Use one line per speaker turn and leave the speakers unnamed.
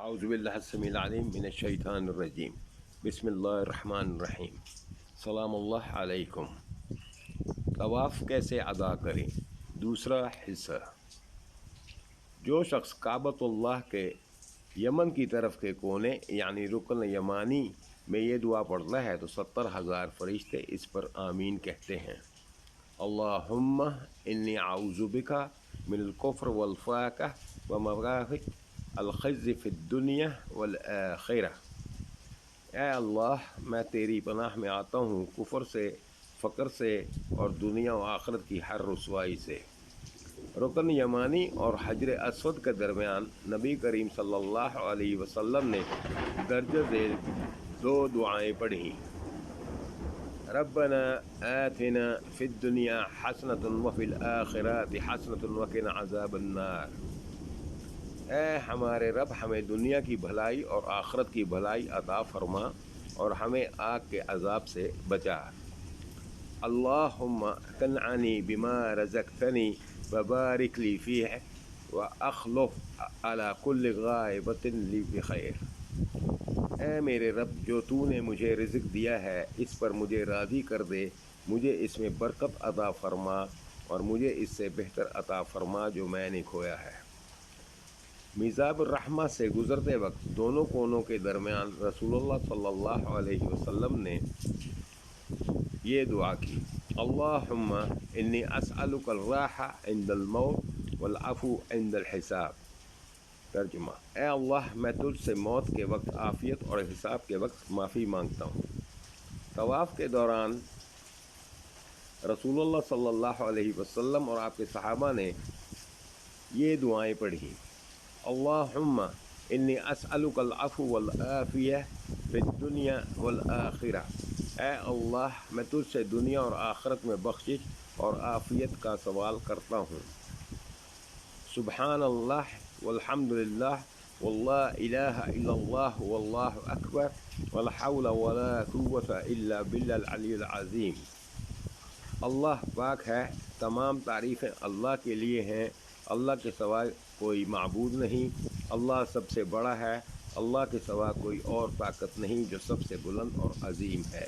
اعوذ باللہ السمیع العلیم من الشیطان الرجیم بسم اللہ الرحمن الرحیم سلام اللہ علیکم۔ طواف کیسے ادا کریں؟ دوسرا حصہ۔ جو شخص کعبۃ اللہ کے یمن کی طرف کے کونے یعنی رکن یمانی میں یہ دعا پڑھتا ہے تو 70,000 فرشتے اس پر آمین کہتے ہیں۔ اللہم انی اعوذ بک من الکفر والفاقہ ومغافۃ الخزي فی الدنیا والآخرہ۔ اے اللہ، میں تیری پناہ میں آتا ہوں کفر سے، فقر سے اور دنیا و آخرت کی ہر رسوائی سے۔ رکن یمانی اور حجر اسود کے درمیان نبی کریم صلی اللہ علیہ وسلم نے درجہ ذیل 2 دعائیں پڑھیں۔ ربنا آتنا فی الدنیا حسنۃ وفی الآخرۃ حسنۃ وقنا عذاب النار۔ اے ہمارے رب، ہمیں دنیا کی بھلائی اور آخرت کی بھلائی عطا فرما اور ہمیں آگ کے عذاب سے بچا۔ اللہم قنعنی بما رزقتنی وبارک لی فیہ واخلف علی کل غائبۃ لی بخیر۔ اے میرے رب، جو تو نے مجھے رزق دیا ہے اس پر مجھے راضی کر دے، مجھے اس میں برکت عطا فرما اور مجھے اس سے بہتر عطا فرما جو میں نے کھویا ہے۔ میزاب الرحمہ سے گزرتے وقت دونوں کونوں کے درمیان رسول اللہ صلی اللہ علیہ وسلم نے یہ دعا کی: اللہم انی اسألک الراحہ عند الموت والعفو عند الحساب۔ ترجمہ: اے اللہ، میں تجھ سے موت کے وقت عافیت اور حساب کے وقت معافی مانگتا ہوں۔ طواف کے دوران رسول اللہ صلی اللہ علیہ وسلم اور آپ کے صحابہ نے یہ دعائیں پڑھی: اللہم انی اسألک العفو والعافیہ فی الدنیا والآخرہ۔ اے اللہ، میں تجھ سے دنیا اور آخرت میں بخشش اور عافیت کا سوال کرتا ہوں۔ سبحان اللہ والحمد للہ واللا الہ الا اللہ واللہ اکبر ولا حول ولا قوۃ الا باللہ العلی العظیم۔ اللہ پاک ہے، تمام تعریفیں اللہ کے لیے ہیں، اللہ کے سوا کوئی معبود نہیں، اللہ سب سے بڑا ہے، اللہ کے سوا کوئی اور طاقت نہیں جو سب سے بلند اور عظیم ہے۔